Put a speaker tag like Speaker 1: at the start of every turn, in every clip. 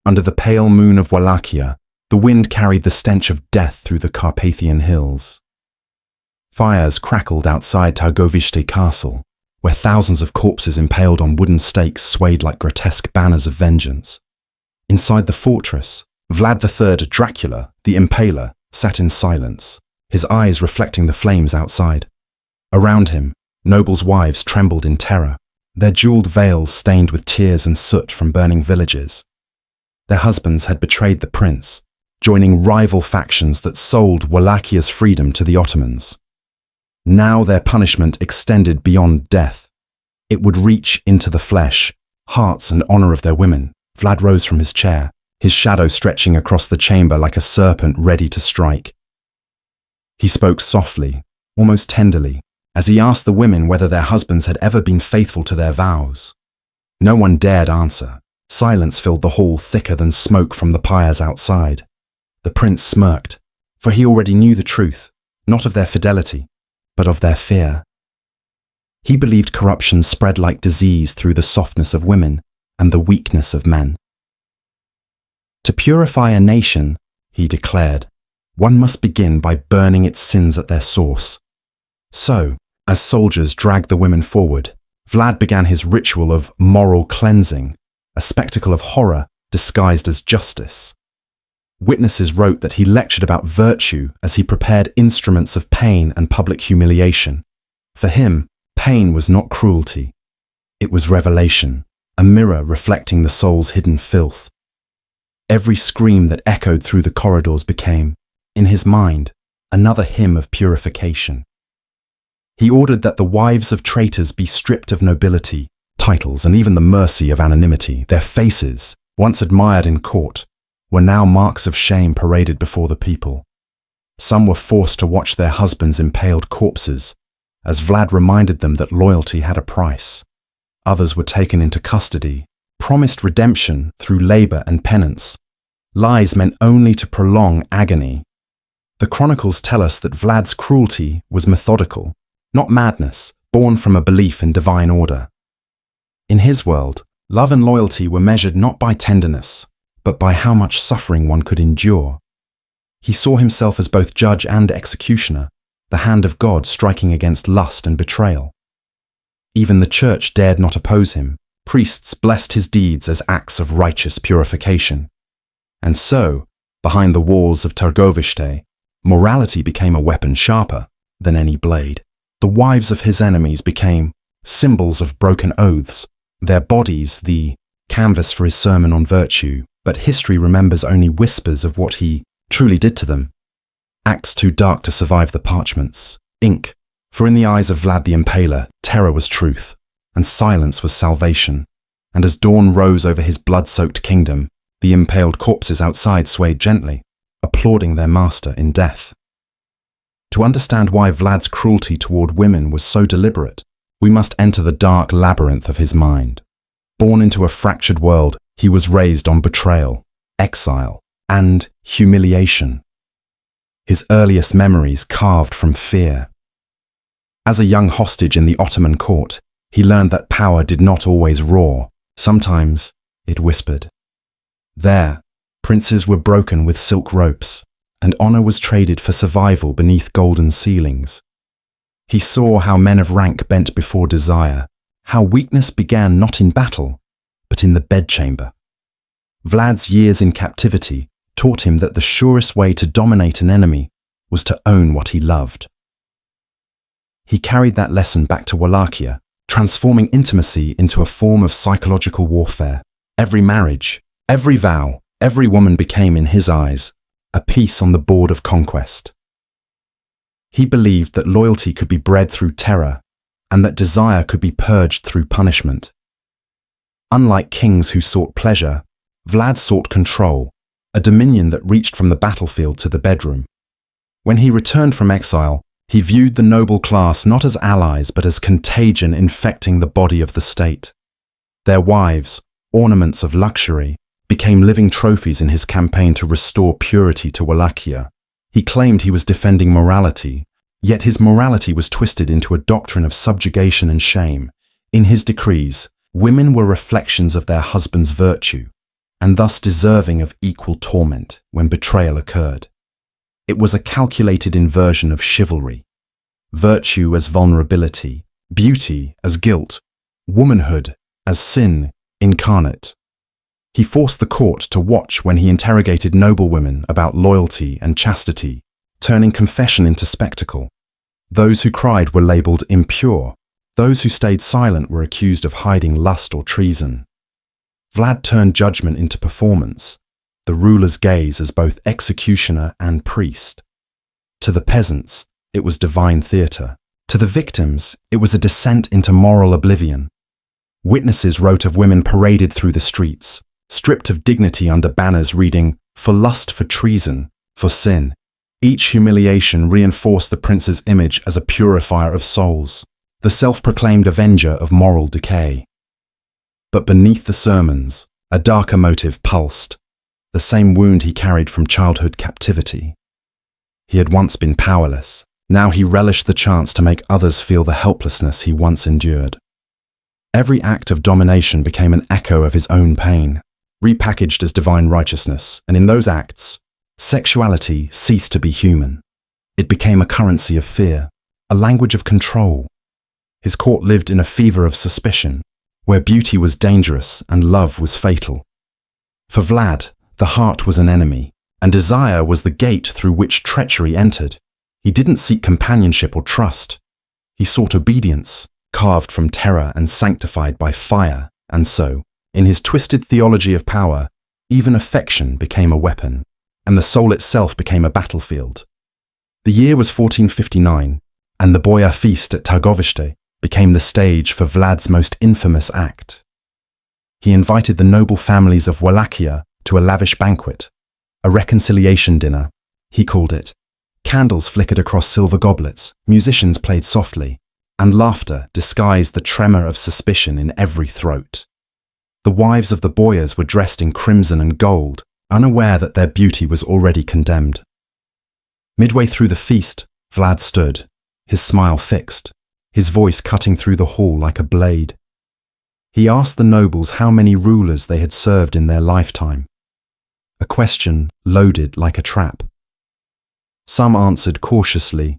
Speaker 1: Under the pale moon of Wallachia, the wind carried the stench of death through the Carpathian hills. Fires crackled outside Targoviste Castle, where thousands of corpses impaled on wooden stakes swayed like grotesque banners of vengeance. Inside the fortress, Vlad III, Dracula, the Impaler, sat in silence, his eyes reflecting the flames outside. Around him, nobles' wives trembled in terror, their jeweled veils stained with tears and soot from burning villages. Their husbands had betrayed the prince, joining rival factions that sold Wallachia's freedom to the Ottomans. Now their punishment extended beyond death. It would reach into the flesh, hearts and honor of their women. Vlad rose from his chair, his shadow stretching across the chamber like a serpent ready to strike. He spoke softly, almost tenderly, as he asked the women whether their husbands had ever been faithful to their vows. No one dared answer. Silence filled the hall thicker than smoke from the pyres outside. The prince smirked, for he already knew the truth, not of their fidelity, but of their fear. He believed corruption spread like disease through the softness of women and the weakness of men. To purify a nation, he declared, one must begin by burning its sins at their source. So, as soldiers dragged the women forward, Vlad began his ritual of moral cleansing, a spectacle of horror disguised as justice. Witnesses wrote that he lectured about virtue as he prepared instruments of pain and public humiliation. For him, pain was not cruelty. It was revelation, a mirror reflecting the soul's hidden filth. Every scream that echoed through the corridors became, in his mind, another hymn of purification. He ordered that the wives of traitors be stripped of nobility, titles, and even the mercy of anonymity. Their faces, once admired in court, were now marks of shame paraded before the people. Some were forced to watch their husbands' impaled corpses, as Vlad reminded them that loyalty had a price. Others were taken into custody, promised redemption through labor and penance. Lies meant only to prolong agony. The chronicles tell us that Vlad's cruelty was methodical, not madness, born from a belief in divine order. In his world, love and loyalty were measured not by tenderness, but by how much suffering one could endure. He saw himself as both judge and executioner, the hand of God striking against lust and betrayal. Even the church dared not oppose him. Priests blessed his deeds as acts of righteous purification. And so, behind the walls of Targoviste, morality became a weapon sharper than any blade. The wives of his enemies became symbols of broken oaths, their bodies the canvas for his sermon on virtue, but history remembers only whispers of what he truly did to them. Acts too dark to survive the parchments. Ink, for in the eyes of Vlad the Impaler, terror was truth, and silence was salvation. And as dawn rose over his blood-soaked kingdom, the impaled corpses outside swayed gently, applauding their master in death. To understand why Vlad's cruelty toward women was so deliberate, we must enter the dark labyrinth of his mind. Born into a fractured world, he was raised on betrayal, exile, and humiliation. His earliest memories carved from fear. As a young hostage in the Ottoman court, he learned that power did not always roar. Sometimes it whispered. There, princes were broken with silk ropes, and honor was traded for survival beneath golden ceilings. He saw how men of rank bent before desire, how weakness began not in battle, but in the bedchamber. Vlad's years in captivity taught him that the surest way to dominate an enemy was to own what he loved. He carried that lesson back to Wallachia, transforming intimacy into a form of psychological warfare. Every marriage, every vow, every woman became, in his eyes, a piece on the board of conquest. He believed that loyalty could be bred through terror, and that desire could be purged through punishment. Unlike kings who sought pleasure, Vlad sought control, a dominion that reached from the battlefield to the bedroom. When he returned from exile, he viewed the noble class not as allies but as contagion infecting the body of the state. Their wives, ornaments of luxury, became living trophies in his campaign to restore purity to Wallachia. He claimed he was defending morality, yet his morality was twisted into a doctrine of subjugation and shame. In his decrees, women were reflections of their husband's virtue. and thus deserving of equal torment when betrayal occurred. It was a calculated inversion of chivalry, virtue as vulnerability, beauty as guilt, womanhood as sin incarnate. He forced the court to watch when he interrogated noblewomen about loyalty and chastity, turning confession into spectacle. Those who cried were labelled impure. Those who stayed silent were accused of hiding lust or treason. Vlad turned judgment into performance, the ruler's gaze as both executioner and priest. To the peasants, it was divine theatre. To the victims, it was a descent into moral oblivion. Witnesses wrote of women paraded through the streets, stripped of dignity under banners reading, "For lust, for treason, for sin." Each humiliation reinforced the prince's image as a purifier of souls, the self-proclaimed avenger of moral decay. But beneath the sermons, a darker motive pulsed, the same wound he carried from childhood captivity. He had once been powerless. Now he relished the chance to make others feel the helplessness he once endured. Every act of domination became an echo of his own pain, repackaged as divine righteousness, and in those acts, sexuality ceased to be human. It became a currency of fear, a language of control. His court lived in a fever of suspicion, where beauty was dangerous and love was fatal. For Vlad, the heart was an enemy, and desire was the gate through which treachery entered. He didn't seek companionship or trust. He sought obedience, carved from terror and sanctified by fire, and so, in his twisted theology of power, even affection became a weapon, and the soul itself became a battlefield. The year was 1459, and the Boyar feast at Targovište became the stage for Vlad's most infamous act. He invited the noble families of Wallachia to a lavish banquet, a reconciliation dinner, he called it. Candles flickered across silver goblets, musicians played softly, and laughter disguised the tremor of suspicion in every throat. The wives of the boyars were dressed in crimson and gold, unaware that their beauty was already condemned. Midway through the feast, Vlad stood, his smile fixed, his voice cutting through the hall like a blade. He asked the nobles how many rulers they had served in their lifetime, a question loaded like a trap. Some answered cautiously,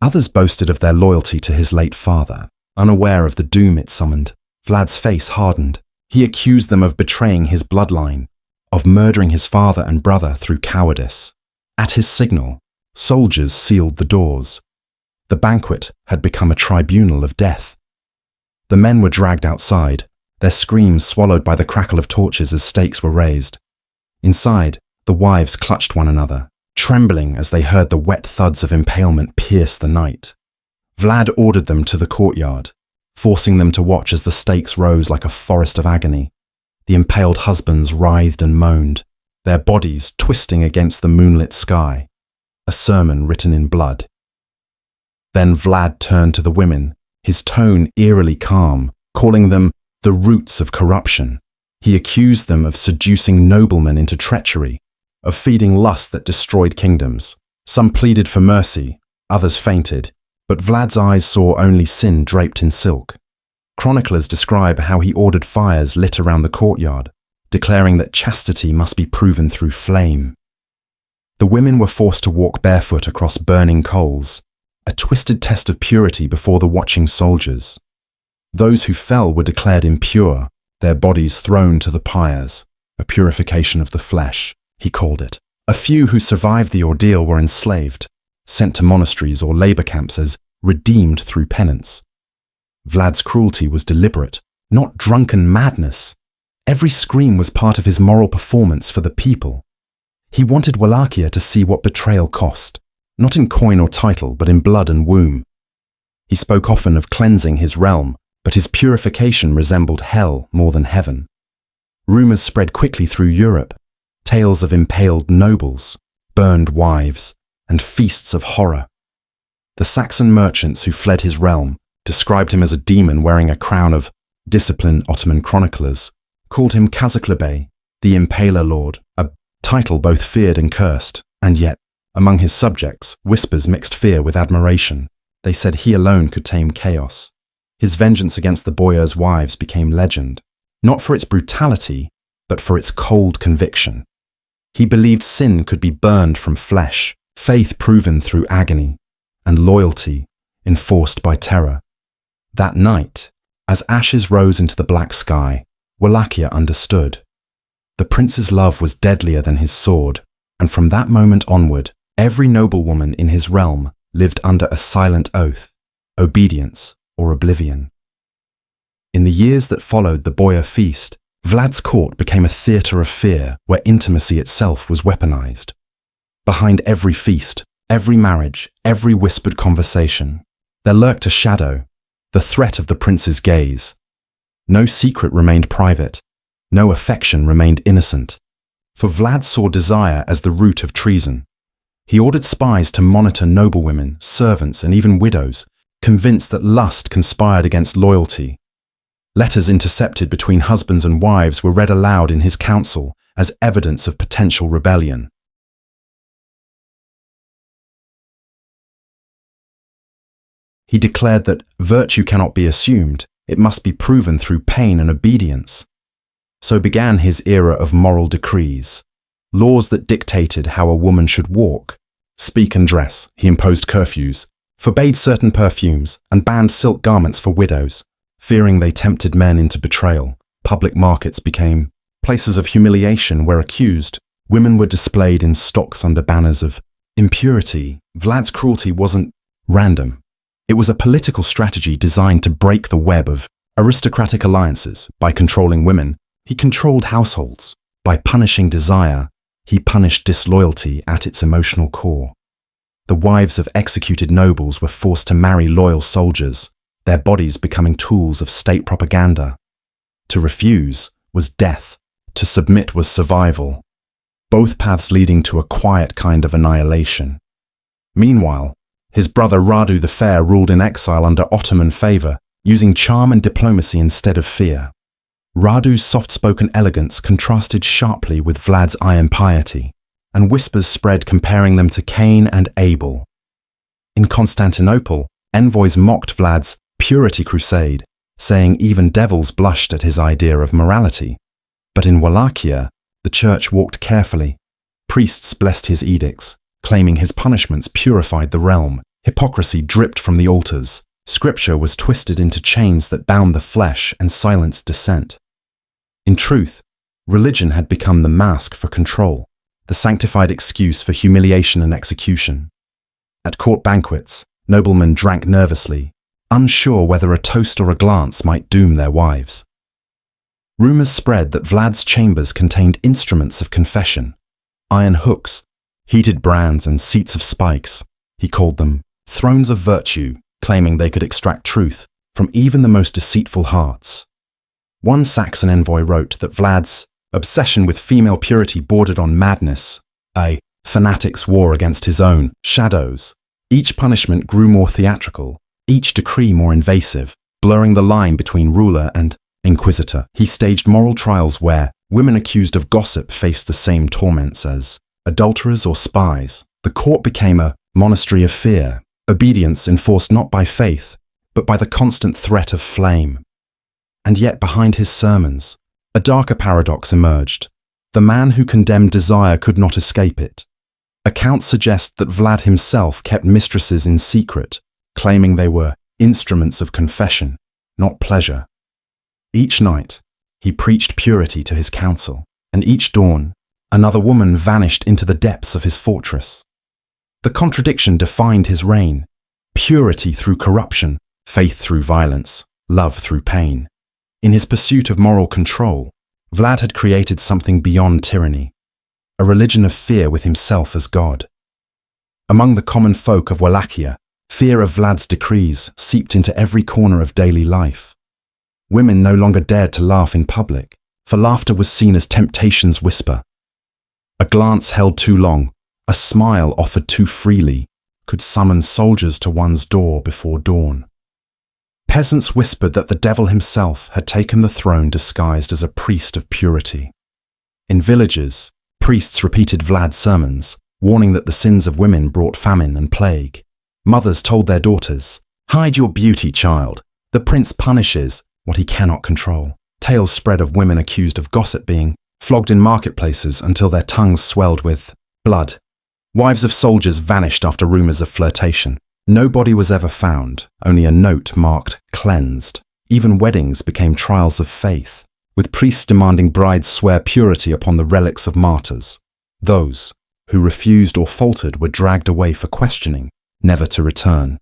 Speaker 1: others boasted of their loyalty to his late father, unaware of the doom it summoned. Vlad's face hardened. He accused them of betraying his bloodline, of murdering his father and brother through cowardice. At his signal, soldiers sealed the doors. The banquet had become a tribunal of death. The men were dragged outside, their screams swallowed by the crackle of torches as stakes were raised. Inside, the wives clutched one another, trembling as they heard the wet thuds of impalement pierce the night. Vlad ordered them to the courtyard, forcing them to watch as the stakes rose like a forest of agony. The impaled husbands writhed and moaned, their bodies twisting against the moonlit sky, a sermon written in blood. Then Vlad turned to the women, his tone eerily calm, calling them the roots of corruption. He accused them of seducing noblemen into treachery, of feeding lust that destroyed kingdoms. Some pleaded for mercy, others fainted, but Vlad's eyes saw only sin draped in silk. Chroniclers describe how he ordered fires lit around the courtyard, declaring that chastity must be proven through flame. The women were forced to walk barefoot across burning coals, a twisted test of purity before the watching soldiers. Those who fell were declared impure, their bodies thrown to the pyres, a purification of the flesh, he called it. A few who survived the ordeal were enslaved, sent to monasteries or labor camps as redeemed through penance. Vlad's cruelty was deliberate, not drunken madness. Every scream was part of his moral performance for the people. He wanted Wallachia to see what betrayal cost, not in coin or title, but in blood and womb. He spoke often of cleansing his realm, but his purification resembled hell more than heaven. Rumors spread quickly through Europe, tales of impaled nobles, burned wives, and feasts of horror. The Saxon merchants who fled his realm described him as a demon wearing a crown of discipline. Ottoman chroniclers called him Kazaklebe, the Impaler Lord, a title both feared and cursed, and yet, among his subjects, whispers mixed fear with admiration. They said he alone could tame chaos. His vengeance against the boyars' wives became legend, not for its brutality, but for its cold conviction. He believed sin could be burned from flesh, faith proven through agony, and loyalty enforced by terror. That night, as ashes rose into the black sky, Wallachia understood. The prince's love was deadlier than his sword, and from that moment onward, every noblewoman in his realm lived under a silent oath, obedience or oblivion. In the years that followed the Boyar feast, Vlad's court became a theatre of fear where intimacy itself was weaponized. Behind every feast, every marriage, every whispered conversation, there lurked a shadow, the threat of the prince's gaze. No secret remained private, no affection remained innocent, for Vlad saw desire as the root of treason. He ordered spies to monitor noblewomen, servants, and even widows, convinced that lust conspired against loyalty. Letters intercepted between husbands and wives were read aloud in his council as evidence of potential rebellion. He declared that virtue cannot be assumed, it must be proven through pain and obedience. So began his era of moral decrees, laws that dictated how a woman should walk, speak and dress. He imposed curfews, forbade certain perfumes, and banned silk garments for widows, fearing they tempted men into betrayal. Public markets became places of humiliation where accused women were displayed in stocks under banners of impurity. Vlad's cruelty wasn't random. It was a political strategy designed to break the web of aristocratic alliances. By controlling women, he controlled households. By punishing desire, he punished disloyalty at its emotional core. The wives of executed nobles were forced to marry loyal soldiers, their bodies becoming tools of state propaganda. To refuse was death, to submit was survival, both paths leading to a quiet kind of annihilation. Meanwhile, his brother Radu the Fair ruled in exile under Ottoman favor, using charm and diplomacy instead of fear. Radu's soft-spoken elegance contrasted sharply with Vlad's iron piety, and whispers spread comparing them to Cain and Abel. In Constantinople, envoys mocked Vlad's purity crusade, saying even devils blushed at his idea of morality. But in Wallachia, the church walked carefully. Priests blessed his edicts, claiming his punishments purified the realm. Hypocrisy dripped from the altars. Scripture was twisted into chains that bound the flesh and silenced dissent. In truth, religion had become the mask for control, the sanctified excuse for humiliation and execution. At court banquets, noblemen drank nervously, unsure whether a toast or a glance might doom their wives. Rumors spread that Vlad's chambers contained instruments of confession, iron hooks, heated brands, and seats of spikes. He called them thrones of virtue, claiming they could extract truth from even the most deceitful hearts. One Saxon envoy wrote that Vlad's obsession with female purity bordered on madness, a fanatic's war against his own shadows. Each punishment grew more theatrical, each decree more invasive, blurring the line between ruler and inquisitor. He staged moral trials where women accused of gossip faced the same torments as adulterers or spies. The court became a monastery of fear, obedience enforced not by faith, but by the constant threat of flame. And yet behind his sermons, a darker paradox emerged. The man who condemned desire could not escape it. Accounts suggest that Vlad himself kept mistresses in secret, claiming they were instruments of confession, not pleasure. Each night, he preached purity to his council, and each dawn, another woman vanished into the depths of his fortress. The contradiction defined his reign: purity through corruption, faith through violence, love through pain. In his pursuit of moral control, Vlad had created something beyond tyranny, a religion of fear with himself as God. Among the common folk of Wallachia, fear of Vlad's decrees seeped into every corner of daily life. Women no longer dared to laugh in public, for laughter was seen as temptation's whisper. A glance held too long, a smile offered too freely, could summon soldiers to one's door before dawn. Peasants whispered that the devil himself had taken the throne disguised as a priest of purity. In villages, priests repeated Vlad's sermons, warning that the sins of women brought famine and plague. Mothers told their daughters, "Hide your beauty, child. The prince punishes what he cannot control." Tales spread of women accused of gossip being flogged in marketplaces until their tongues swelled with blood. Wives of soldiers vanished after rumors of flirtation. No body was ever found, only a note marked cleansed. Even weddings became trials of faith, with priests demanding brides swear purity upon the relics of martyrs. Those who refused or faltered were dragged away for questioning, never to return.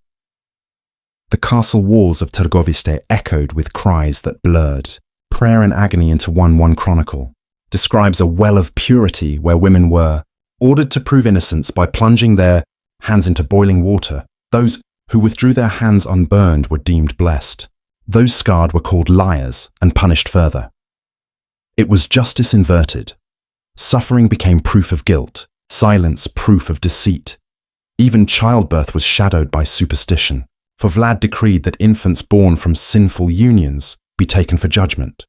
Speaker 1: The castle walls of Târgoviște echoed with cries that blurred. Prayer and agony into one chronicle describes a well of purity where women were ordered to prove innocence by plunging their hands into boiling water. Those who withdrew their hands unburned were deemed blessed. Those scarred were called liars and punished further. It was justice inverted. Suffering became proof of guilt, silence proof of deceit. Even childbirth was shadowed by superstition, for Vlad decreed that infants born from sinful unions be taken for judgment.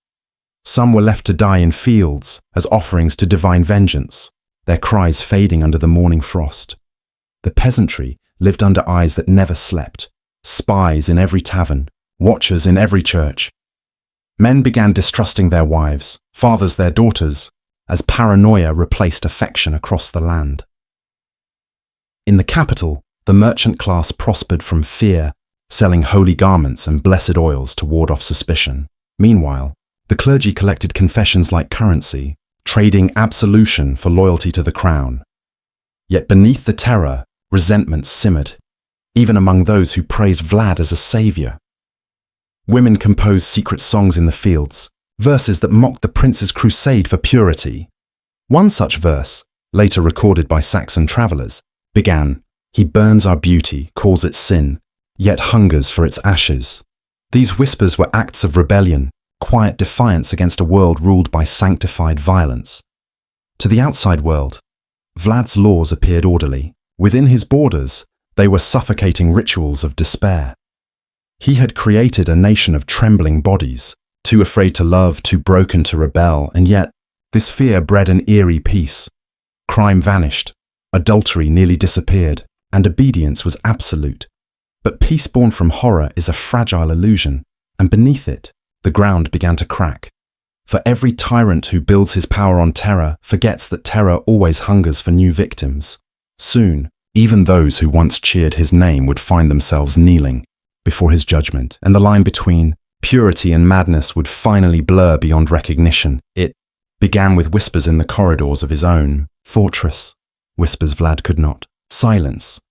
Speaker 1: Some were left to die in fields as offerings to divine vengeance, their cries fading under the morning frost. The peasantry lived under eyes that never slept, spies in every tavern, watchers in every church. Men began distrusting their wives, fathers their daughters, as paranoia replaced affection across the land. In the capital, the merchant class prospered from fear, selling holy garments and blessed oils to ward off suspicion. Meanwhile, the clergy collected confessions like currency, trading absolution for loyalty to the crown. Yet beneath the terror, resentment simmered, even among those who praised Vlad as a savior. Women composed secret songs in the fields, verses that mocked the prince's crusade for purity. One such verse, later recorded by Saxon travelers, began, "He burns our beauty, calls it sin, yet hungers for its ashes." These whispers were acts of rebellion, quiet defiance against a world ruled by sanctified violence. To the outside world, Vlad's laws appeared orderly. Within his borders, they were suffocating rituals of despair. He had created a nation of trembling bodies, too afraid to love, too broken to rebel, and yet this fear bred an eerie peace. Crime vanished, adultery nearly disappeared, and obedience was absolute. But peace born from horror is a fragile illusion, and beneath it, the ground began to crack. For every tyrant who builds his power on terror forgets that terror always hungers for new victims. Soon, even those who once cheered his name would find themselves kneeling before his judgment, and the line between purity and madness would finally blur beyond recognition. It began with whispers in the corridors of his own fortress, whispers Vlad could not silence.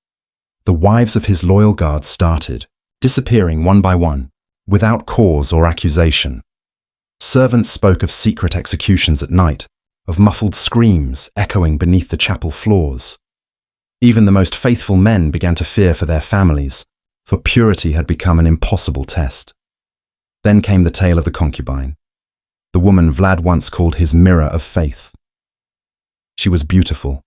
Speaker 1: The wives of his loyal guards started, disappearing one by one, without cause or accusation. Servants spoke of secret executions at night, of muffled screams echoing beneath the chapel floors. Even the most faithful men began to fear for their families, for purity had become an impossible test. Then came the tale of the concubine, the woman Vlad once called his mirror of faith. She was beautiful,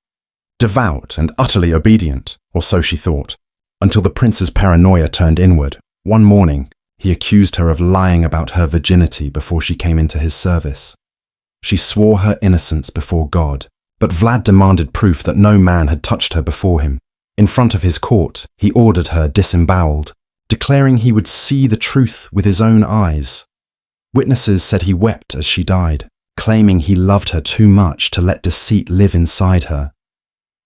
Speaker 1: devout and utterly obedient, or so she thought, until the prince's paranoia turned inward. One morning, he accused her of lying about her virginity before she came into his service. She swore her innocence before God, but Vlad demanded proof that no man had touched her before him. In front of his court, he ordered her disemboweled, declaring he would see the truth with his own eyes. Witnesses said he wept as she died, claiming he loved her too much to let deceit live inside her.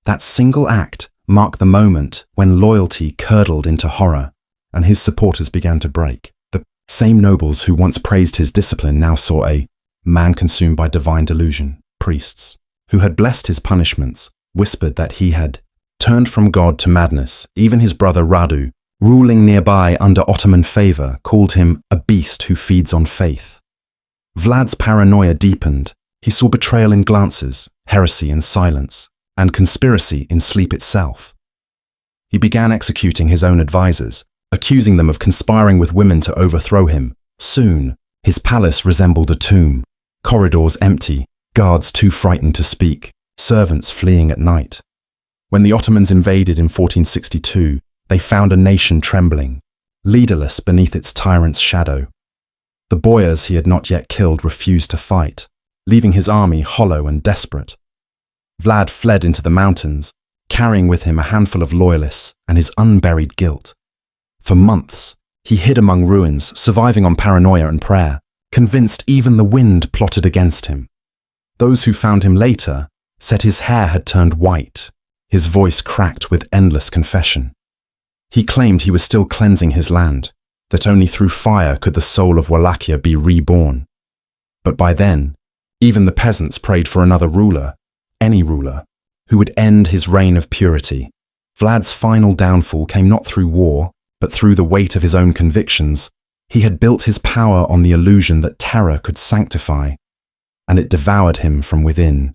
Speaker 1: That single act marked the moment when loyalty curdled into horror, and his supporters began to break. The same nobles who once praised his discipline now saw a man consumed by divine delusion. Priests, who had blessed his punishments, whispered that he had turned from God to madness. Even his brother Radu, ruling nearby under Ottoman favor, called him a beast who feeds on faith. Vlad's paranoia deepened. He saw betrayal in glances, heresy in silence, and conspiracy in sleep itself. He began executing his own advisors, accusing them of conspiring with women to overthrow him. Soon, his palace resembled a tomb, corridors empty, guards too frightened to speak, servants fleeing at night. When the Ottomans invaded in 1462, they found a nation trembling, leaderless beneath its tyrant's shadow. The boyars he had not yet killed refused to fight, leaving his army hollow and desperate. Vlad fled into the mountains, carrying with him a handful of loyalists and his unburied guilt. For months, he hid among ruins, surviving on paranoia and prayer, convinced even the wind plotted against him. Those who found him later said his hair had turned white, his voice cracked with endless confession. He claimed he was still cleansing his land, that only through fire could the soul of Wallachia be reborn. But by then, even the peasants prayed for another ruler, any ruler, who would end his reign of purity. Vlad's final downfall came not through war, but through the weight of his own convictions. He had built his power on the illusion that terror could sanctify, and it devoured him from within.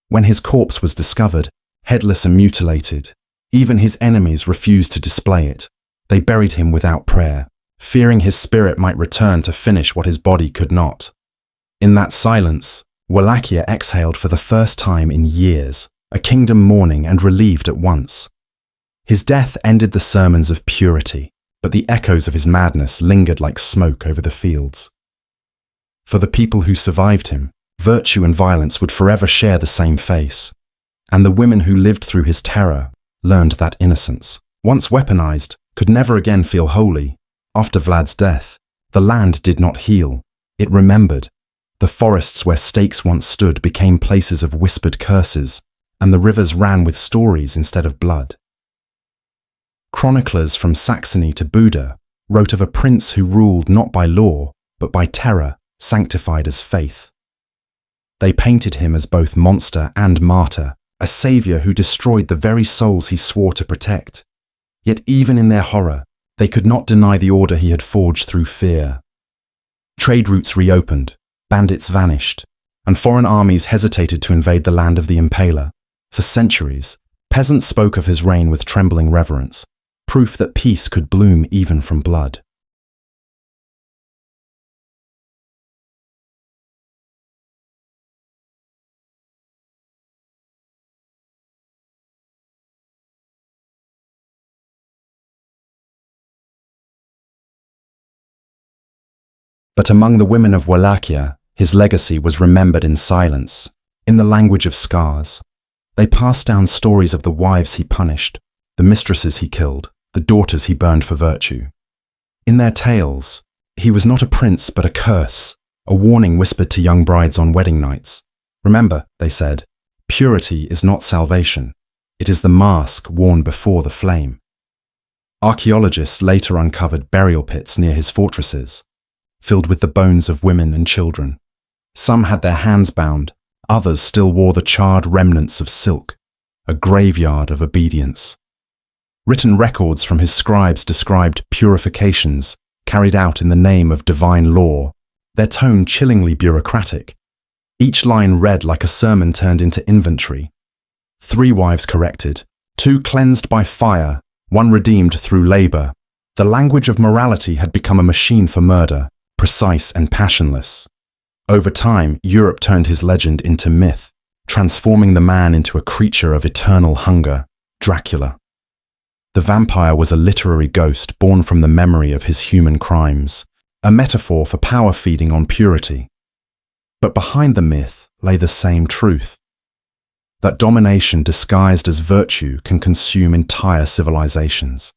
Speaker 1: When his corpse was discovered, headless and mutilated, even his enemies refused to display it. They buried him without prayer, fearing his spirit might return to finish what his body could not. In that silence, Wallachia exhaled for the first time in years, a kingdom mourning and relieved at once. His death ended the sermons of purity, but the echoes of his madness lingered like smoke over the fields. For the people who survived him, virtue and violence would forever share the same face, and the women who lived through his terror learned that innocence, once weaponized, could never again feel holy. After Vlad's death, the land did not heal, it remembered. The forests where stakes once stood became places of whispered curses, and the rivers ran with stories instead of blood. Chroniclers from Saxony to Buda wrote of a prince who ruled not by law, but by terror, sanctified as faith. They painted him as both monster and martyr, a savior who destroyed the very souls he swore to protect. Yet even in their horror, they could not deny the order he had forged through fear. Trade routes reopened, bandits vanished, and foreign armies hesitated to invade the land of the Impaler. For centuries, peasants spoke of his reign with trembling reverence, proof that peace could bloom even from blood. But among the women of Wallachia, his legacy was remembered in silence, in the language of scars. They passed down stories of the wives he punished, the mistresses he killed, the daughters he burned for virtue. In their tales, he was not a prince but a curse, a warning whispered to young brides on wedding nights. Remember, they said, purity is not salvation. It is the mask worn before the flame. Archaeologists later uncovered burial pits near his fortresses, filled with the bones of women and children. Some had their hands bound, others still wore the charred remnants of silk, a graveyard of obedience. Written records from his scribes described purifications carried out in the name of divine law, their tone chillingly bureaucratic. Each line read like a sermon turned into inventory. 3 wives corrected, 2 cleansed by fire, 1 redeemed through labor. The language of morality had become a machine for murder, precise and passionless. Over time, Europe turned his legend into myth, transforming the man into a creature of eternal hunger, Dracula. The vampire was a literary ghost born from the memory of his human crimes, a metaphor for power feeding on purity. But behind the myth lay the same truth, that domination disguised as virtue can consume entire civilizations.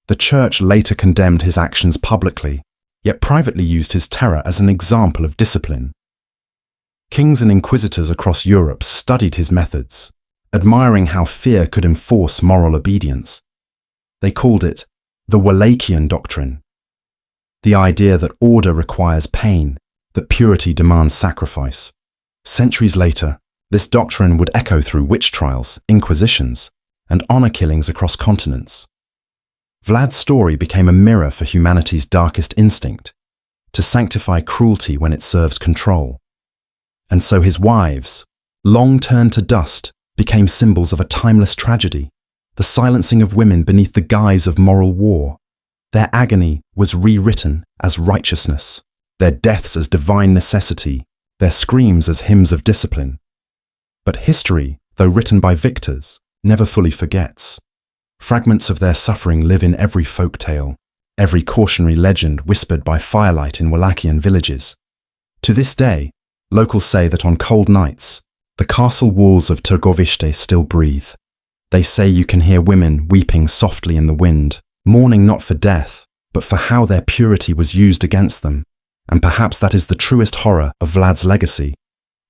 Speaker 1: The Church later condemned his actions publicly, yet privately used his terror as an example of discipline. Kings and inquisitors across Europe studied his methods, admiring how fear could enforce moral obedience. They called it the Wallachian doctrine, the idea that order requires pain, that purity demands sacrifice. Centuries later, this doctrine would echo through witch trials, inquisitions, and honor killings across continents. Vlad's story became a mirror for humanity's darkest instinct, to sanctify cruelty when it serves control. And so his wives, long turned to dust, became symbols of a timeless tragedy, the silencing of women beneath the guise of moral war. Their agony was rewritten as righteousness, their deaths as divine necessity, their screams as hymns of discipline. But history, though written by victors, never fully forgets. Fragments of their suffering live in every folk tale, every cautionary legend whispered by firelight in Wallachian villages. To this day, locals say that on cold nights, the castle walls of Târgoviște still breathe. They say you can hear women weeping softly in the wind, mourning not for death, but for how their purity was used against them. And perhaps that is the truest horror of Vlad's legacy,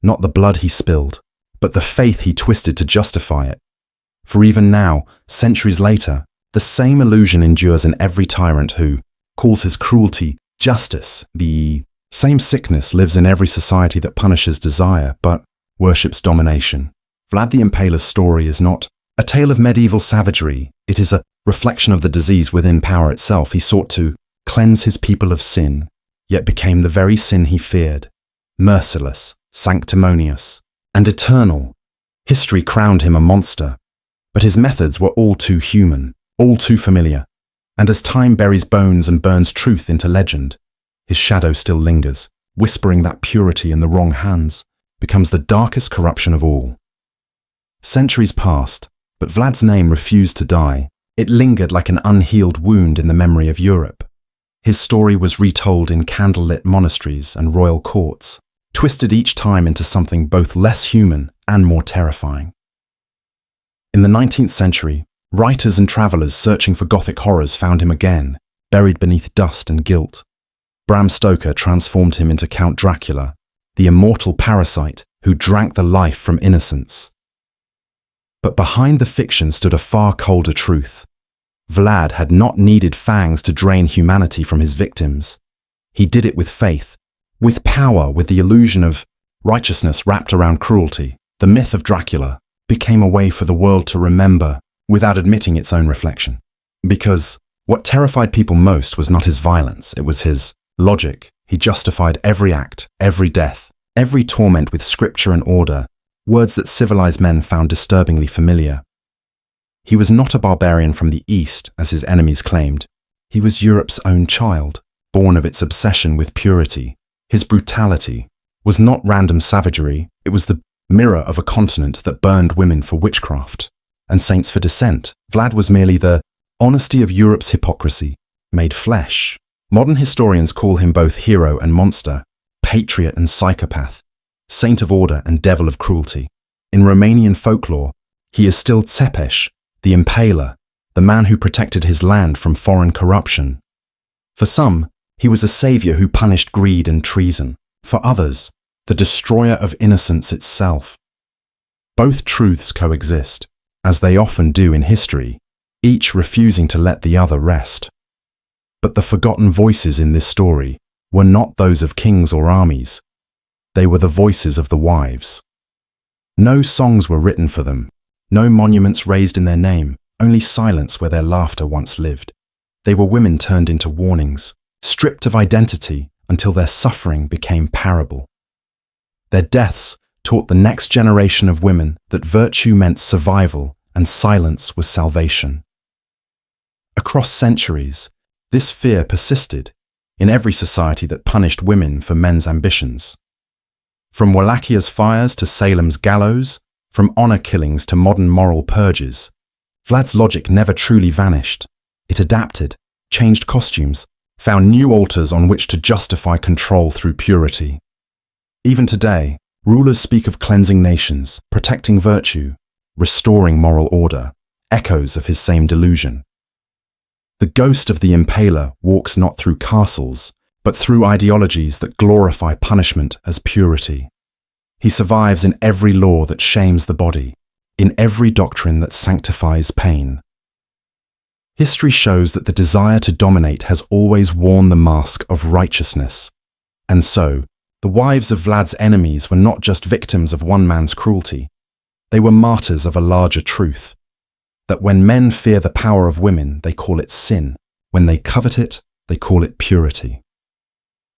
Speaker 1: not the blood he spilled, but the faith he twisted to justify it. For even now, centuries later, the same illusion endures in every tyrant who calls his cruelty justice. The same sickness lives in every society that punishes desire but worships domination. Vlad the Impaler's story is not a tale of medieval savagery. It is a reflection of the disease within power itself. He sought to cleanse his people of sin, yet became the very sin he feared. Merciless, sanctimonious, and eternal, history crowned him a monster, but his methods were all too human, all too familiar. And as time buries bones and burns truth into legend, his shadow still lingers, whispering that purity in the wrong hands becomes the darkest corruption of all. Centuries passed, but Vlad's name refused to die. It lingered like an unhealed wound in the memory of Europe. His story was retold in candlelit monasteries and royal courts, twisted each time into something both less human and more terrifying. In the 19th century, writers and travelers searching for Gothic horrors found him again, buried beneath dust and guilt. Bram Stoker transformed him into Count Dracula, the immortal parasite who drank the life from innocence. But behind the fiction stood a far colder truth. Vlad had not needed fangs to drain humanity from his victims. He did it with faith, with power, with the illusion of righteousness wrapped around cruelty. The myth of Dracula became a way for the world to remember without admitting its own reflection. Because what terrified people most was not his violence, it was his logic. He justified every act, every death, every torment with scripture and order, words that civilized men found disturbingly familiar. He was not a barbarian from the East, as his enemies claimed. He was Europe's own child, born of its obsession with purity. His brutality was not random savagery, it was the mirror of a continent that burned women for witchcraft and saints for dissent. Vlad was merely the honesty of Europe's hypocrisy, made flesh. Modern historians call him both hero and monster, patriot and psychopath, saint of order and devil of cruelty. In Romanian folklore, he is still Țepeș, the Impaler, the man who protected his land from foreign corruption. For some, he was a savior who punished greed and treason. For others, the destroyer of innocence itself. Both truths coexist, as they often do in history, each refusing to let the other rest. But the forgotten voices in this story were not those of kings or armies. They were the voices of the wives. No songs were written for them, no monuments raised in their name, only silence where their laughter once lived. They were women turned into warnings, stripped of identity until their suffering became parable. Their deaths taught the next generation of women that virtue meant survival and silence was salvation. Across centuries, this fear persisted in every society that punished women for men's ambitions. From Wallachhia's fires to Salem's gallows, from honor killings to modern moral purges, Vlad's logic never truly vanished. It adapted, changed costumes, found new altars on which to justify control through purity. Even today, rulers speak of cleansing nations, protecting virtue, restoring moral order, echoes of his same delusion. The ghost of the Impaler walks not through castles, but through ideologies that glorify punishment as purity. He survives in every law that shames the body, in every doctrine that sanctifies pain. History shows that the desire to dominate has always worn the mask of righteousness. And so, the wives of Vlad's enemies were not just victims of one man's cruelty. They were martyrs of a larger truth. That when men fear the power of women, they call it sin. When they covet it, they call it purity.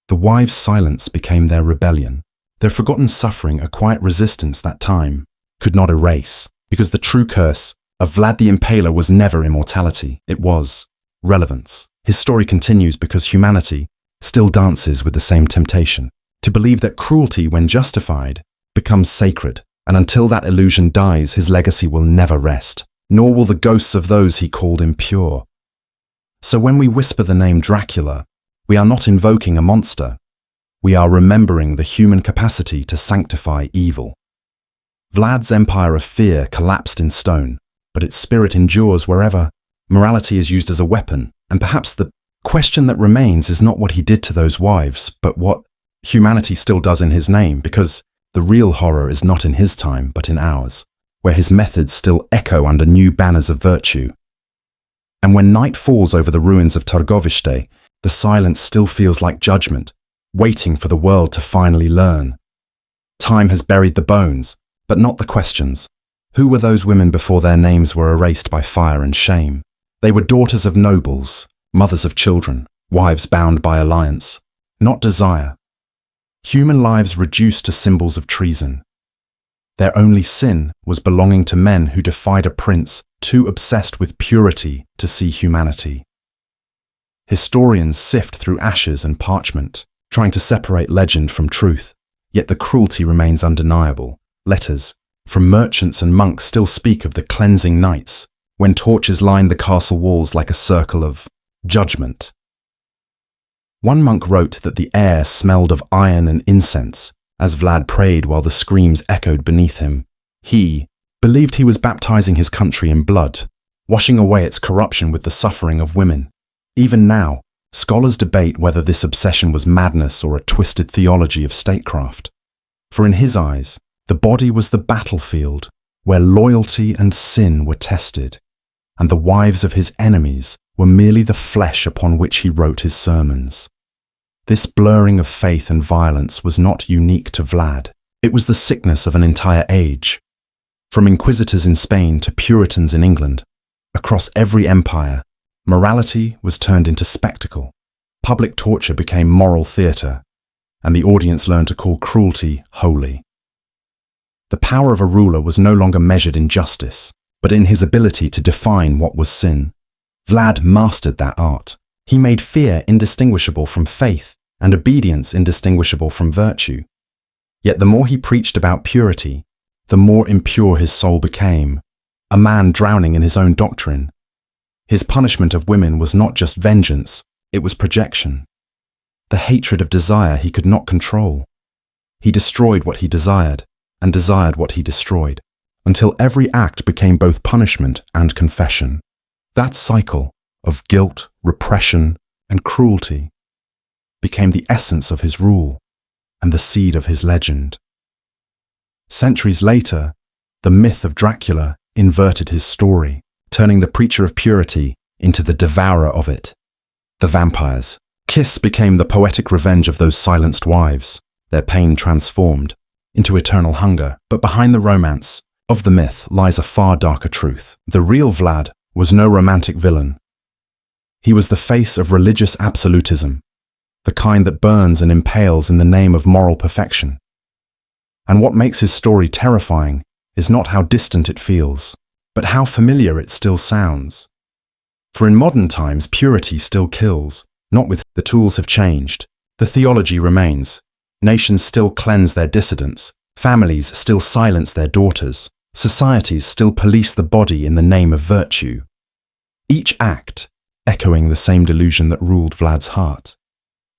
Speaker 1: The wives' silence became their rebellion. Their forgotten suffering, a quiet resistance that time could not erase, because the true curse of Vlad the Impaler was never immortality. It was relevance. His story continues because humanity still dances with the same temptation, to believe that cruelty, when justified, becomes sacred, and until that illusion dies, his legacy will never rest, nor will the ghosts of those he called impure. So when we whisper the name Dracula, we are not invoking a monster. We are remembering the human capacity to sanctify evil. Vlad's empire of fear collapsed in stone, but its spirit endures wherever morality is used as a weapon, and perhaps the question that remains is not what he did to those wives, but what humanity still does in his name, because the real horror is not in his time, but in ours, where his methods still echo under new banners of virtue. And when night falls over the ruins of Târgoviște, the silence still feels like judgment, waiting for the world to finally learn. Time has buried the bones, but not the questions. Who were those women before their names were erased by fire and shame? They were daughters of nobles, mothers of children, wives bound by alliance, not desire. Human lives reduced to symbols of treason. Their only sin was belonging to men who defied a prince too obsessed with purity to see humanity. Historians sift through ashes and parchment, trying to separate legend from truth, yet the cruelty remains undeniable. Letters from merchants and monks still speak of the cleansing nights, when torches lined the castle walls like a circle of judgment. One monk wrote that the air smelled of iron and incense as Vlad prayed while the screams echoed beneath him. He believed he was baptizing his country in blood, washing away its corruption with the suffering of women. Even now, scholars debate whether this obsession was madness or a twisted theology of statecraft. For in his eyes, the body was the battlefield where loyalty and sin were tested, and the wives of his enemies were merely the flesh upon which he wrote his sermons. This blurring of faith and violence was not unique to Vlad. It was the sickness of an entire age. From inquisitors in Spain to Puritans in England, across every empire, morality was turned into spectacle. Public torture became moral theatre, and the audience learned to call cruelty holy. The power of a ruler was no longer measured in justice, but in his ability to define what was sin. Vlad mastered that art. He made fear indistinguishable from faith and obedience indistinguishable from virtue. Yet the more he preached about purity, the more impure his soul became, a man drowning in his own doctrine. His punishment of women was not just vengeance, it was projection. The hatred of desire he could not control. He destroyed what he desired, and desired what he destroyed, until every act became both punishment and confession. That cycle of guilt, repression, and cruelty became the essence of his rule and the seed of his legend. Centuries later, the myth of Dracula inverted his story, turning the preacher of purity into the devourer of it. The vampires. Kiss became the poetic revenge of those silenced wives, their pain transformed into eternal hunger. But behind the romance of the myth lies a far darker truth. The real Vlad was no romantic villain. He was the face of religious absolutism, the kind that burns and impales in the name of moral perfection. And what makes his story terrifying is not how distant it feels, but how familiar it still sounds. For in modern times, purity still kills, not with the tools have changed. The theology remains. Nations still cleanse their dissidents. Families still silence their daughters. Societies still police the body in the name of virtue. Each act echoing the same delusion that ruled Vlad's heart,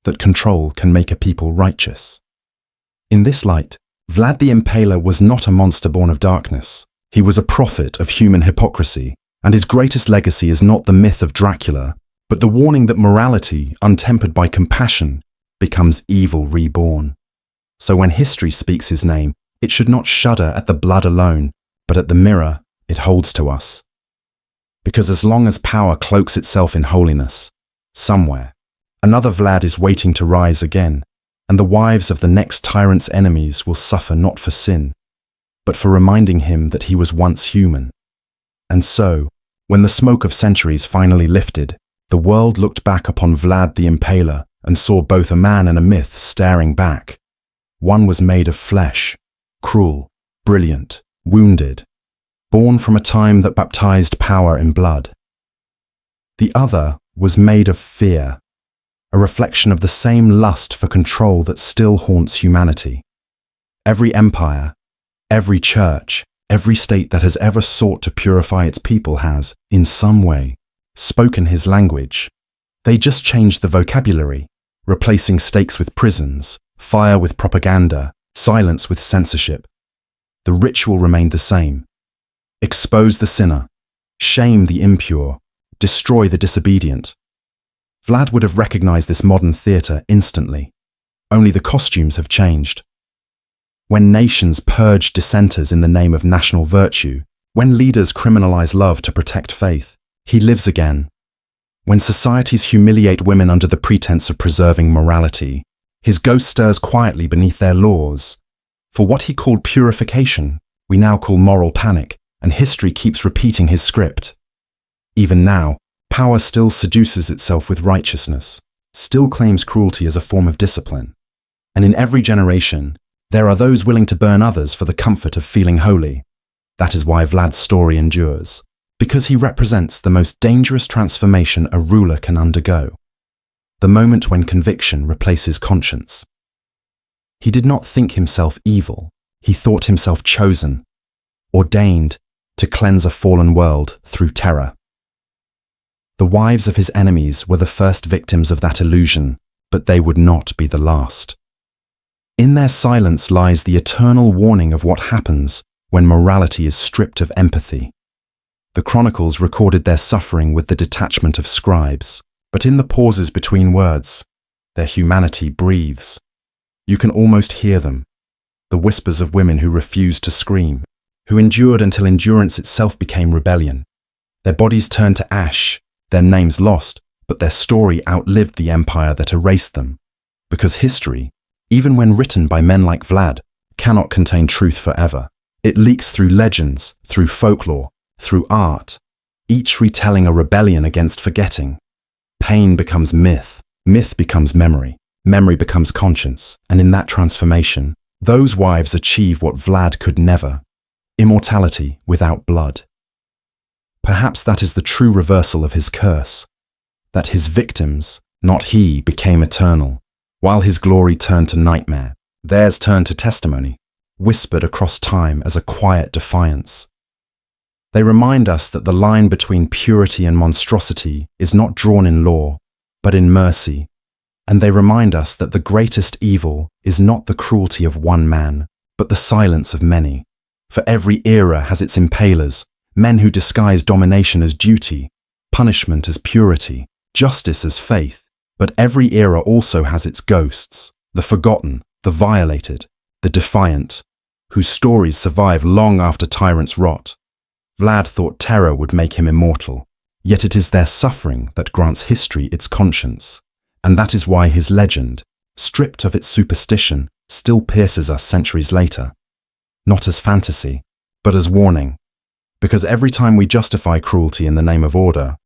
Speaker 1: that control can make a people righteous. In this light, Vlad the Impaler was not a monster born of darkness. He was a prophet of human hypocrisy, and his greatest legacy is not the myth of Dracula, but the warning that morality, untempered by compassion, becomes evil reborn. So when history speaks his name, it should not shudder at the blood alone, but at the mirror it holds to us. Because as long as power cloaks itself in holiness, somewhere, another Vlad is waiting to rise again, and the wives of the next tyrant's enemies will suffer not for sin, but for reminding him that he was once human. And so, when the smoke of centuries finally lifted, the world looked back upon Vlad the Impaler and saw both a man and a myth staring back. One was made of flesh, cruel, brilliant, wounded, born from a time that baptized power in blood. The other was made of fear, a reflection of the same lust for control that still haunts humanity. Every empire, every church, every state that has ever sought to purify its people has, in some way, spoken his language. They just changed the vocabulary, replacing stakes with prisons, fire with propaganda, silence with censorship. The ritual remained the same. Expose the sinner, shame the impure, destroy the disobedient. Vlad would have recognized this modern theater instantly. Only the costumes have changed. When nations purge dissenters in the name of national virtue, when leaders criminalize love to protect faith, he lives again. When societies humiliate women under the pretense of preserving morality, his ghost stirs quietly beneath their laws. For what he called purification, we now call moral panic, and history keeps repeating his script. Even now, power still seduces itself with righteousness, still claims cruelty as a form of discipline. And in every generation, there are those willing to burn others for the comfort of feeling holy. That is why Vlad's story endures, because he represents the most dangerous transformation a ruler can undergo. The moment when conviction replaces conscience. He did not think himself evil, he thought himself chosen, ordained to cleanse a fallen world through terror. The wives of his enemies were the first victims of that illusion, but they would not be the last. In their silence lies the eternal warning of what happens when morality is stripped of empathy. The chronicles recorded their suffering with the detachment of scribes, but in the pauses between words, their humanity breathes. You can almost hear them, the whispers of women who refused to scream, who endured until endurance itself became rebellion. Their bodies turned to ash, their names lost, but their story outlived the empire that erased them. Because history, even when written by men like Vlad, cannot contain truth forever. It leaks through legends, through folklore, through art, each retelling a rebellion against forgetting. Pain becomes myth, myth becomes memory, memory becomes conscience, and in that transformation, those wives achieve what Vlad could never: immortality without blood. Perhaps that is the true reversal of his curse, that his victims, not he, became eternal, while his glory turned to nightmare, theirs turned to testimony, whispered across time as a quiet defiance. They remind us that the line between purity and monstrosity is not drawn in law, but in mercy, and they remind us that the greatest evil is not the cruelty of one man, but the silence of many. For every era has its impalers, men who disguise domination as duty, punishment as purity, justice as faith. But every era also has its ghosts, the forgotten, the violated, the defiant, whose stories survive long after tyrants rot. Vlad thought terror would make him immortal, yet it is their suffering that grants history its conscience, and that is why his legend, stripped of its superstition, still pierces us centuries later. Not as fantasy, but as warning. Because every time we justify cruelty in the name of order,